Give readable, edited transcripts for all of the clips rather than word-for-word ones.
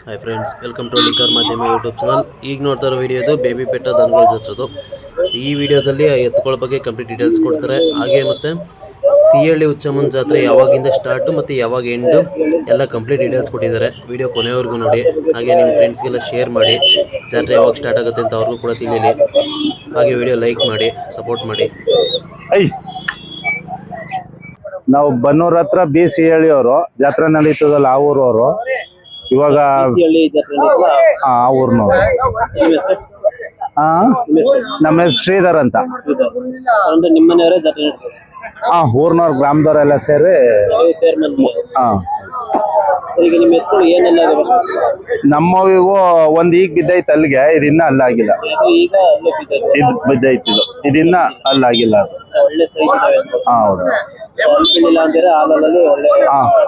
Hi friends, welcome to liquor ಮಾಧ್ಯಮ YouTube channel. ಈಗ ನೋಡ್ತಾ ಇರೋ ವಿಡಿಯೋದು ಬೇಬಿ ಬೆಟ್ಟ ದನಗಳ ಜಾತ್ರೆದು. ಈ ವಿಡಿಯೋದಲ್ಲಿ ಎತ್ತುಗಳ ಬಗ್ಗೆ ಕಂಪ್ಲೀಟ್ ಡೀಟೇಲ್ಸ್ ಕೊಡ್ತಾರೆ. ಹಾಗೆ ಮತ್ತು ಸಿಹಳ್ಳಿ ಹುಚ್ಚಮ್ಮನ ಜಾತ್ರೆ ಯಾವಾಗಿಂದ ಸ್ಟಾರ್ಟು ಮತ್ತು ಯಾವಾಗ ಎಂಡು ಎಲ್ಲ ಕಂಪ್ಲೀಟ್ ಡೀಟೇಲ್ಸ್ ಕೊಟ್ಟಿದ್ದಾರೆ. ವಿಡಿಯೋ ಕೊನೆವರೆಗೂ ನೋಡಿ. ಹಾಗೆ ನಿಮ್ಮ ಫ್ರೆಂಡ್ಸ್ಗೆಲ್ಲ ಶೇರ್ ಮಾಡಿ, ಜಾತ್ರೆ ಯಾವಾಗ ಸ್ಟಾರ್ಟ್ ಆಗುತ್ತೆ ಅಂತ ಅವ್ರಿಗೂ ಕೂಡ ತಿಳಿಯಲಿ. ಹಾಗೆ ವಿಡಿಯೋ ಲೈಕ್ ಮಾಡಿ, ಸಪೋರ್ಟ್ ಮಾಡಿ. ನಾವು ಬನ್ನೂರ್ ಹತ್ರ ಬಿ ಸಿ ಹೇಳಿಯವರು ಜಾತ್ರೆ ನಡೀತದಲ್ಲ ಆ ಊರವರು. ಇವಾಗ ಆ ಊರ್ನವ್ರು. ನಮ್ಮ ಹೆಸರು ಶ್ರೀಧರ್ ಅಂತ. ಊರ್ನವ್ರ ಗ್ರಾಮದವರೆಲ್ಲ ಸೇರಿ ನಮ್ಮವು ಇವು ಒಂದ್ ಈಗ ಬಿದ್ದೈತೆ ಅಲ್ಲಿಗೆ. ಇದಿನ್ನ ಅಲ್ಲಾಗಿಲ್ಲ. ಇದು ಬಿದ್ದೈತಿ. ಇದಿನ್ನ ಅಲ್ಲಾಗಿಲ್ಲ. ಹೌದು.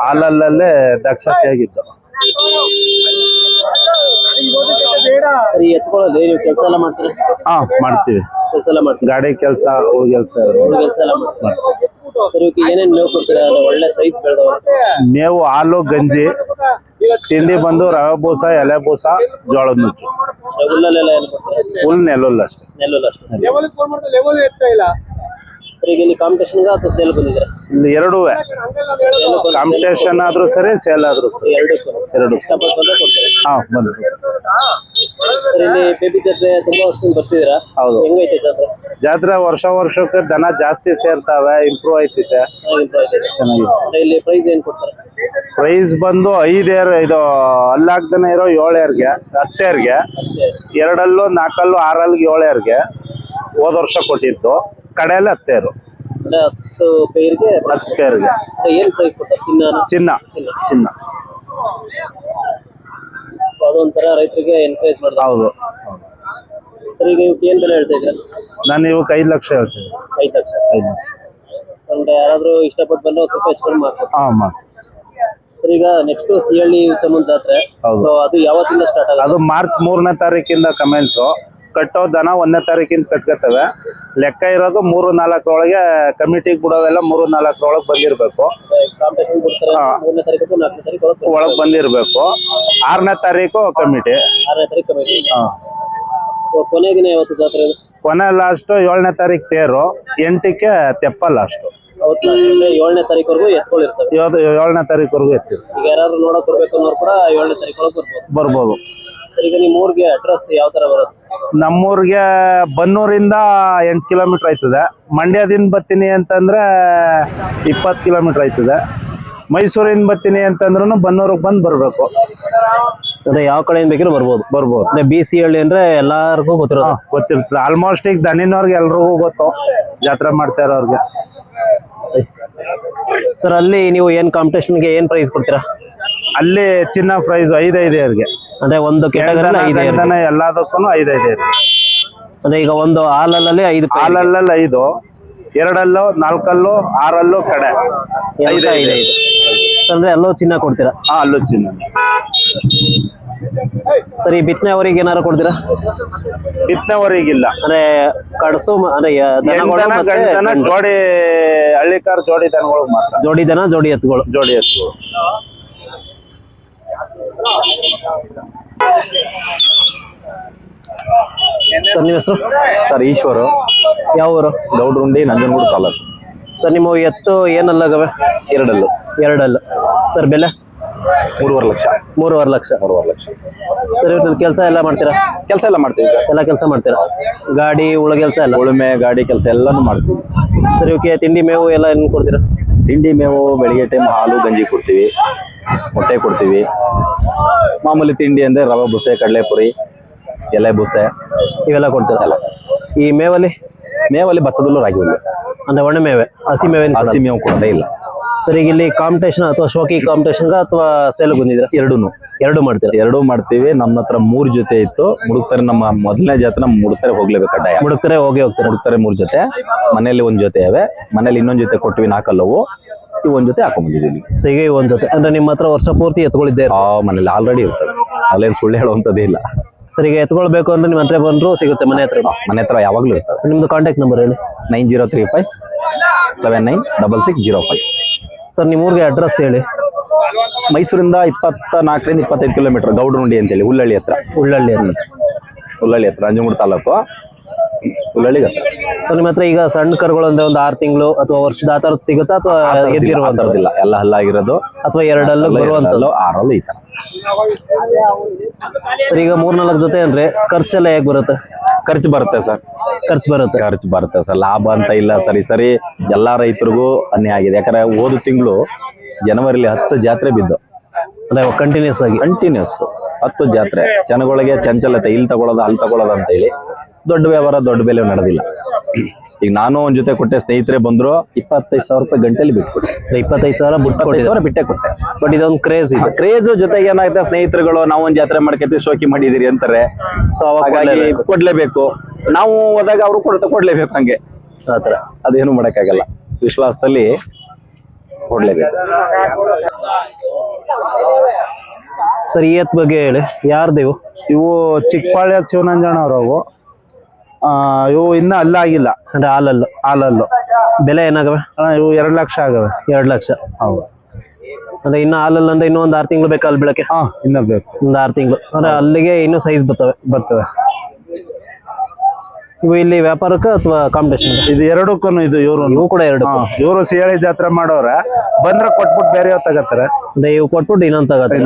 ಹಾಲಲ್ಲೇ ದಕ್ಷತೆಯಾಗಿತ್ತು. ಮಾಡ್ತೀವಿ. ಗಾಡಿ ಕೆಲಸ, ಹೂಳ್ ಕೆಲಸ, ಮೇವು, ಹಾಲು, ಗಂಜಿ, ತಿಂಡಿ ಬಂದು ರವೆ ಬೂಸ, ಎಲೆ ಬೂಸ, ಜೋಳದ ನುಚ್ಚು. ಫುಲ್ ನೆಲ್ಲುಲ್ಲ ಅಷ್ಟೇ. ಇಲ್ಲಿ ಎರಡೂ ಕಾಂಪಿಟೇಷನ್ ಆದ್ರೂ ಸರಿ, ಸೇಲ್ ಆದ್ರೂ ಸರಿ, ಎರಡು. ಬಂದು ಹೌದು. ಜಾತ್ರೆ ವರ್ಷಕ್ಕೆ ದನ ಜಾಸ್ತಿ ಸೇರ್ತಾವೆ, ಇಂಪ್ರೂವ್ ಆಯ್ತಿದೆ, ಚೆನ್ನಾಗಿದೆ. ಪ್ರೈಸ್ ಬಂದು 5 ಏರ್, ಇದು ಅಲ್ಲಾಗ್ದನೆ ಇರೋ 7 ಏರ್ಗೆ, 10 ಏರ್ಗೆ, 2 4 6 7 ಏರ್ಗೆ ಹೋದ ವರ್ಷ ಕೊಟ್ಟಿತ್ತು. ಕಡೆಯಲ್ಲಿ 10 ಏರು. 10 ಪೇರ್ಗೆ ಚಿನ್ನ. ಅದೊಂಥರ ರೈತರಿಗೆ ಎನ್ಕರೇಜ್ ಮಾಡ್ತಾರೆ. ಹೌದು. ಸರ್, ಈಗ ಇವಕ್ಕೆ ಏನ್ ಬೆಲೆ ಹೇಳ್ತಾ ಇದ್ದೀರಾ? ನಾನು ಇವಕ್ಕೆ 5 ಲಕ್ಷ ಹೇಳ್ತೀನಿ. 5 ಲಕ್ಷ. ಅಂದ್ರೆ ಯಾರಾದ್ರೂ ಇಷ್ಟಪಟ್ಟು ಬಂದ್ರೆ ಸ್ವಲ್ಪ ಹೆಚ್ಚು ಕಡಿಮೆ ಮಾಡ್ತಾರೆ. ಸರ್, ಈಗ ನೆಕ್ಸ್ಟ್ ಸಿಹಳ್ಳಿ ಹುಚ್ಚಮ್ಮನ ಜಾತ್ರೆ, ಅದು ಯಾವತ್ತಿಂದ ಸ್ಟಾರ್ಟ್ ಆಗುತ್ತೆ? ಅದು ಮಾರ್ಚ್ 3ನೇ ತಾರೀಕಿಂದ ಕಮೆನ್ಸು. ಕಟ್ಟೋ ದನ 1ನೇ ತಾರೀಕಿಂದ ಕಟ್ಕೊತವೆ. ಲೆಕ್ಕ ಇರೋದು 3-4 ಒಳಗೆ. ಕಮಿಟಿಗೆ ಬಿಡೋವೆಲ್ಲ 3-4 ಒಳಗೆ ಬಂದಿರ್ಬೇಕು. ಒಳಗೆ ಬಂದಿರ್ಬೇಕು. 6ನೇ ತಾರೀಕು ಕಮಿಟಿ. ಕೊನೆಗಿನ ಯಾವತ್ತು ಜಾತ್ರೆ? ಕೊನೆ ಲಾಸ್ಟ್ 7ನೇ ತಾರೀಕು ತೇರು, 8ಕ್ಕೆ ತೆಪ್ಪ ಲಾಸ್ಟ್. 7ನೇ ತಾರೀಕುವರೆಗೂ ಎತ್ಕೊಂಡಿರ್ತಾರೆ. 7ನೇ ತಾರೀಕುವರೆಗೂ ಎತ್ತೀವಿ. ಈಗ ಯಾರಾದ್ರೂ ನೋಡಕ್ ಬರ್ಬೇಕು ಅನ್ನೋರು ಕೂಡ 7ನೇ ತಾರೀಕು ಬರ್ಬೋದು. ಈಗ ನಿಮ್ಮ ಊರಿಗೆ ಅಡ್ರೆಸ್ ಯಾವ ತರ ಬರುತ್ತೆ? ನಮ್ಮೂರಿಗೆ ಬನ್ನೂರಿಂದ 8 ಕಿಲೋಮೀಟರ್ ಆಯ್ತದೆ. ಮಂಡ್ಯದಿಂದ ಬರ್ತೀನಿ ಅಂತಂದ್ರೆ 20 ಕಿಲೋಮೀಟರ್ ಆಯ್ತದೆ. ಮೈಸೂರಿಂದ ಬರ್ತೀನಿ ಅಂತಂದ್ರೂ ಬನ್ನೂರಿಗೆ ಬಂದು ಬರ್ಬೇಕು. ಅಂದ್ರೆ ಯಾವ ಕಡೆಯಿಂದ ಬೇಕಿರೋ ಬರ್ಬೋದು. ಬಿ ಸಿ ಹಳ್ಳಿ ಅಂದ್ರೆ ಎಲ್ಲಾರ್ಗೂ ಗೊತ್ತಿರ್ತದೆ. ಆಲ್ಮೋಸ್ಟ್ ಈಗ ದನಿನವ್ರಿಗೆ ಎಲ್ರಿಗೂ ಗೊತ್ತು, ಜಾತ್ರೆ ಮಾಡ್ತಾ ಇರೋರ್ಗೆ. ಸರ್, ಅಲ್ಲಿ ನೀವು ಏನ್ ಕಾಂಪಿಟೇಷನ್ಗೆ ಏನ್ ಪ್ರೈಸ್ ಕೊಡ್ತೀರಾ? ಅಲ್ಲಿ ಚಿನ್ನ ಪ್ರೈಸ್ 5 ಏರ್ಗೆ. ಅಂದ್ರೆ ಒಂದು ಕೆಟಗರಿ ಎಲ್ಲದಕ್ಕೂ 5 ಏರ್ಗೆ. ಅಂದ್ರೆ ಈಗ ಒಂದು ಹಾಲಲ್ಲಿ 5, 5, 2 4 6 ಕಡೆ 5. ಅಂದ್ರೆ ಅಲ್ಲೂ ಚಿನ್ನ ಕೊಡ್ತೀರಾ? ಅಲ್ಲೂ ಚಿನ್ನ. ಸರ್, ಈ ಬಿತ್ತನೆವರಿಗೆ ಏನಾರು ಕೊಡ್ತೀರಾ? ಬಿತ್ತನೆವರಿಗಿಲ್ಲ. ಅಂದ್ರೆ ಕಡಸು ಅಂದ್ರೆ ಜೋಡಿ ಹಳ್ಳಿಕಾರ್ ಜೋಡಿ ದನಗಳು ಮಾತ್ರ. ಜೋಡಿ ದನ, ಜೋಡಿ ಎತ್ತುಗಳು. ಸರ್, ನಿಮ್ಮ ಹೆಸರು? ಸರ್, ಈಶ್ವರು. ಯಾವ ಊರು? ದೌಡ್ರುಂಡಿ, ನಂಜನಗೂಡು ತಾಲೂಕು. ಸರ್, ನಿಮ್ಮ ಎತ್ತು ಏನಲ್ಲಾಗವೆ? 2 ಸರ್, ಬೆಲೆ? 3.5 ಲಕ್ಷ. ಸರ್, ಇವತ್ತು ಕೆಲಸ ಎಲ್ಲ ಮಾಡ್ತೀರಾ? ಕೆಲಸ ಎಲ್ಲ ಮಾಡ್ತೀವಿ ಸರ್. ಎಲ್ಲ ಕೆಲಸ ಮಾಡ್ತೀರಾ? ಗಾಡಿ ಉಳ ಕೆಲಸ ಎಲ್ಲ? ಉಳುಮೆ, ಗಾಡಿ ಕೆಲಸ ಎಲ್ಲಾನು ಮಾಡ್ತೀವಿ. ಸರ್, ಇವಕ್ಕೆ ತಿಂಡಿ ಮೇವು ಎಲ್ಲ ಏನ್ ಕೊಡ್ತೀರಾ? ತಿಂಡಿ ಮೇವು ಬೆಳಿಗ್ಗೆ ಟೈಮ್ ಹಾಲು, ಗಂಜಿ ಕೊಡ್ತೀವಿ, ಮೊಟ್ಟೆ ಕೊಡ್ತೀವಿ. ಮಾಮೂಲಿ ತಿಂಡಿ ಅಂದ್ರೆ ರವೆ ಬೂಸೆ, ಕಡಲೆಪುರಿ, ಎಲೆ ಬೂಸೆ ಇವೆಲ್ಲ ಕೊಡ್ತೀರಲ್ಲ. ಈ ಮೇವಲ್ಲಿ ಭತ್ತದಲ್ಲೂ ರಾಗಿ ಹುಲ್ಲು. ಅಂದ್ರೆ ಒಣ ಮೇವೆ, ಹಸಿ ಮೇವು ಕೊಡೋದೇ ಇಲ್ಲ. ಸರ್, ಈಗ ಇಲ್ಲಿ ಕಾಂಪಿಟೇಷನ್ ಅಥವಾ ಶೋಕಿ ಕಾಂಪಿಟೇಷನ್ ಅಥವಾ ಸೇಲ್ ಬಂದಿದ್ರೆ? ಎರಡು ಮಾಡ್ತೀವಿ. ನಮ್ಮ ಹತ್ರ 3 ಜೊತೆ ಇತ್ತು. ಮುಡುಕ್ತಾರೆ. ನಮ್ಮ ಮೊದಲನೇ ಜಾತ್ರೆ ಮುಡುಕ್ತಾರೆ ಹೋಗ್ಲೇಬೇಕು ಕಡ್ಡಾಯ. ಮುಡುಕ್ತಾರೆ 3 ಜೊತೆ. ಮನೇಲಿ 1 ಜೊತೆ ಅವೆ. ಮನೇಲಿ ಇನ್ನೊಂದು ಜೊತೆ ಕೊಟ್ವಿ, 4 ಅಲ್ಲವು. ಈ 1 ಜೊತೆ ಹಾಕೊಂಡ್ಬಂದಿದ್ದೀವಿ. ಸೊ ಈಗ 1 ಜೊತೆ ಅಂದ್ರೆ ನಿಮ್ಮ ಹತ್ರ ವರ್ಷ ಪೂರ್ತಿ ಎತ್ಕೊಳ್ಳಿದ್ದೆ? ಮನೇಲಿ ಆಲ್ರೆಡಿ ಇರ್ತದೆ. ಅಲ್ಲೇನು ಸುಳ್ಳು ಹೇಳುವಂಥದ್ದೇ ಇಲ್ಲ. ಸರ್, ಈಗ ಎತ್ಕೊಳ್ಬೇಕು ಅಂದ್ರೆ ನಿಮ್ಮ ಹತ್ರ ಬಂದ್ರು ಸಿಗುತ್ತೆ? ಮನೆ ಹತ್ರ ಯಾವಾಗಲೂ ಇರ್ತದೆ. ನಿಮ್ದು ಕಾಂಟ್ಯಾಕ್ಟ್ ನಂಬರ್ ಹೇಳಿ. 9035 796605. ಸರ್, ನಿಮ್ಮ ಊರಿಗೆ ಅಡ್ರೆಸ್ ಹೇಳಿ. ಮೈಸೂರಿಂದ 24ರಿಂದ 25 ಕಿಲೋಮೀಟರ್ ಗೌಡ್ರುಂಡಿ ಅಂತೇಳಿ ಹುಲ್ಲಳ್ಳಿ ಹತ್ರ. ಉಳ್ಳಳ್ಳಿ ಅಂತ. ಹುಲ್ಲಳ್ಳಿ ಹತ್ರ ನಂಜನಗೂಡು ತಾಲೂಕು ಹುಲ್ಲಳ್ಳಿಗೆ ಹತ್ರ. ಸೊ ನಿಮ್ಮ ಹತ್ರ ಈಗ ಸಣ್ಣ ಕರುಗಳು ಅಂದ್ರೆ ಒಂದು 6 ತಿಂಗಳು ಅಥವಾ ವರ್ಷದ ಆ ಥರದ್ದು ಸಿಗುತ್ತಾ ಅಥವಾ ಎದ್ದಿರುವಂತದಿಲ್ಲ, ಎಲ್ಲ ಹಲ್ಲಾಗಿರೋದು ಅಥವಾ 2 ಹಲ್ಲು ಬರುವಂತದ್ದು? 6 ಹಲ್ಲು ಈ ತರ. ಸರ್ ಈಗ 3-4 ಜೊತೆ ಅಂದ್ರೆ ಖರ್ಚೆಲ್ಲ ಹೇಗೆ ಬರುತ್ತೆ? ಖರ್ಚು ಬರುತ್ತೆ ಸರ್, ಖರ್ಚು ಬರುತ್ತೆ ಸರ್. ಲಾಭ ಅಂತ ಇಲ್ಲ. ಸರಿ ಎಲ್ಲಾ ರೈತರಿಗೂ ಅನ್ಯಾಯ ಆಗಿದೆ. ಯಾಕಂದ್ರೆ ಹೋದ ತಿಂಗಳು ಜನವರಿಲಿ 10 ಜಾತ್ರೆ ಬಿದ್ದು, ಅಂದ್ರೆ ಕಂಟಿನ್ಯೂಸ್ 10 ಜಾತ್ರೆ. ಜನಗಳಿಗೆ ಚಂಚಲತೆ, ಇಲ್ಲಿ ತಗೊಳ್ಳೋದು ಅಲ್ಲಿ ತಗೊಳ್ಳೋದು ಅಂತ ಹೇಳಿ ದೊಡ್ಡ ವ್ಯವಹಾರ, ದೊಡ್ಡ ಬೆಲೆ ನಡೆದಿಲ್ಲ. ಈಗ ನಾನು ಒಂದ್ ಜೊತೆ ಕೊಟ್ಟೆ, ಸ್ನೇಹಿತರೆ ಬಂದ್ರು 25,000 ರೂಪಾಯಿ ಗಂಟೆಲಿ ಬಿಟ್ಕೊಟ್ಟೆ. 25,000 ಬಿಟ್ಟೆ ಕೊಟ್ಟೆ. ಬಟ್ ಇದೊಂದು ಕ್ರೇಜ್ ಜೊತೆಗೆ ಏನಾಗುತ್ತೆ, ಸ್ನೇಹಿತರುಗಳು ನಾವು ಒಂದ್ ಜಾತ್ರೆ ಮಾಡ್ಕೊತೀವಿ, ಶೋಕಿ ಮಾಡಿದಿರಿ ಅಂತಾರೆ. ಸೊ ಹಾಗಾಗಿ ಕೊಡ್ಲೇಬೇಕು. ನಾವು ಹೋದಾಗ ಅವರು ಕೊಡ್ಲೇಬೇಕು. ಹಂಗೆ ಆತರ ಅದೇನು ಮಾಡಕ್ಕಾಗಲ್ಲ. ವಿಶ್ವಾಸದಲ್ಲಿ ಕೊಡ್ಲೇಬೇಕು. ಸರ್ ಈ ಎತ್ ಬಗ್ಗೆ ಹೇಳಿ, ಯಾರ್ದಿವು? ಇವು ಚಿಕ್ಕಪಾಳ್ಯ ಶಿವನಂಜಣ್ಣ ಅವ್ರವು. ಇವು ಇನ್ನ ಅಲ್ಲಾಗಿಲ್ಲ, ಅಂದ್ರೆ ಹಾಲಲ್ಲು. ಬೆಲೆ ಏನಾಗವೆ? ಇವು 2 ಲಕ್ಷ ಆಗವೆ. 2 ಲಕ್ಷ. ಹೌದು. ಅಂದ್ರೆ ಇನ್ನು ಹಾಲಲ್ಲ ಅಂದ್ರೆ ಇನ್ನೂ ಒಂದು 6 ತಿಂಗಳು ಬೇಕಾ ಅಲ್ಲಿ ಬೆಳಕ್ಕೆ? ಇನ್ನ ಬೇಕು, ಒಂದು 6 ತಿಂಗಳು. ಅಂದ್ರೆ ಅಲ್ಲಿಗೆ ಇನ್ನೂ ಸೈಜ್ ಬರ್ತವೆ. ಇವು ಇಲ್ಲಿ ವ್ಯಾಪಾರಕ್ಕೆ ಅಥವಾ ಕಾಂಪಿಟೇಷನ್? ಇದು ಎರಡಕ್ಕೂ. ಇವು ಕೂಡ 2. ಇವರು ಸಿಹಳಿ ಜಾತ್ರೆ ಮಾಡೋರೆ, ಬಂದ್ರೆ ಕೊಟ್ಬಿಟ್ಟು ಬೇರೆ ತಗತ್ತಾರೆ. ಅಂದ್ರೆ ಇವು ಕೊಟ್ಬಿಟ್ಟು ಇನ್ನೊಂದು ತಗತ್ತೆ.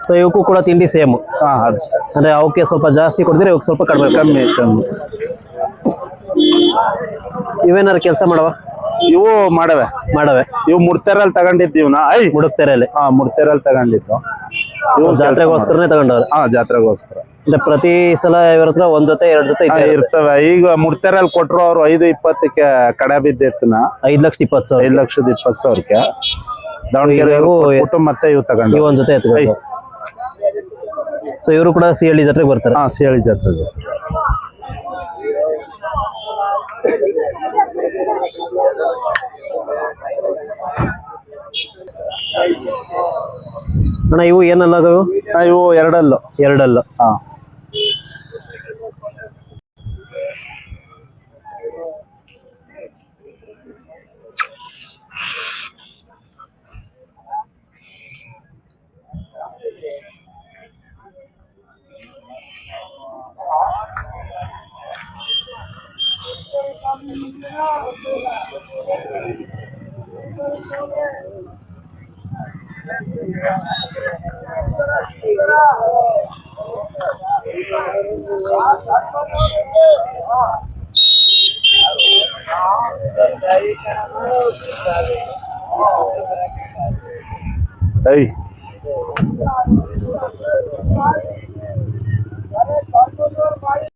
ಸೊ ಇವಕ್ಕೂ ಕೂಡ ತಿಂಡಿ ಸೇಮ್? ಅಂದ್ರೆ ಅವಕ್ಕೆ ಸ್ವಲ್ಪ ಜಾಸ್ತಿ ಕೊಡ್ತೀರಿ, ಇವಕ್ಕೆ ಸ್ವಲ್ಪ ಕಮ್ಮಿ. ಇವೇನಾರು ಕೆಲಸ ಮಾಡವ? ಇವು ಮಾಡವೆ. ಇವು ಮುಡ್ತೆರಲ್ಲಿ ತಗೊಂಡಿದ್ದೀವಿ. ಮುಡ್ತೆರಲ್ಲಿ ತಗೊಂಡಿದ್ದು. ಇವು ಜಾತ್ರೆಗೋಸ್ಕರನೇ ತಗೊಂಡವ್ರೆ? ಜಾತ್ರೆಗೋಸ್ಕರ. ಅಂದ್ರೆ ಪ್ರತಿ ಸಲ ಇವ್ರ ಹತ್ರ 1 ಜೊತೆ 2 ಜೊತೆ ಇರ್ತವೆ. ಈಗ ಮುಡ್ತೆರಲ್ಲಿ ಕೊಟ್ರು ಅವ್ರು 5,20ಕ್ಕೆ ಕಡೆ ಬಿದ್ದೆತ್ತನ 5,20,000. 5,20,000ಕ್ಕೆ ದಾವಣಗೆರೆ ಮತ್ತೆ ಇವು ತಗೊಂಡು ಇವು 1 ಜೊತೆ ಎತ್ಕೊಂಡು. ಸೊ ಇವರು ಕೂಡ ಸಿಹಳ್ಳಿ ಜಾತ್ರೆಗೆ ಬರ್ತಾರೆ? ಸಿಹಳ್ಳಿ ಜಾತ್ರೆಗೆ. ಅಣ್ಣ ಇವು ಏನಲ್ಲ? ಇವು 2 ಹಲ್ಲು.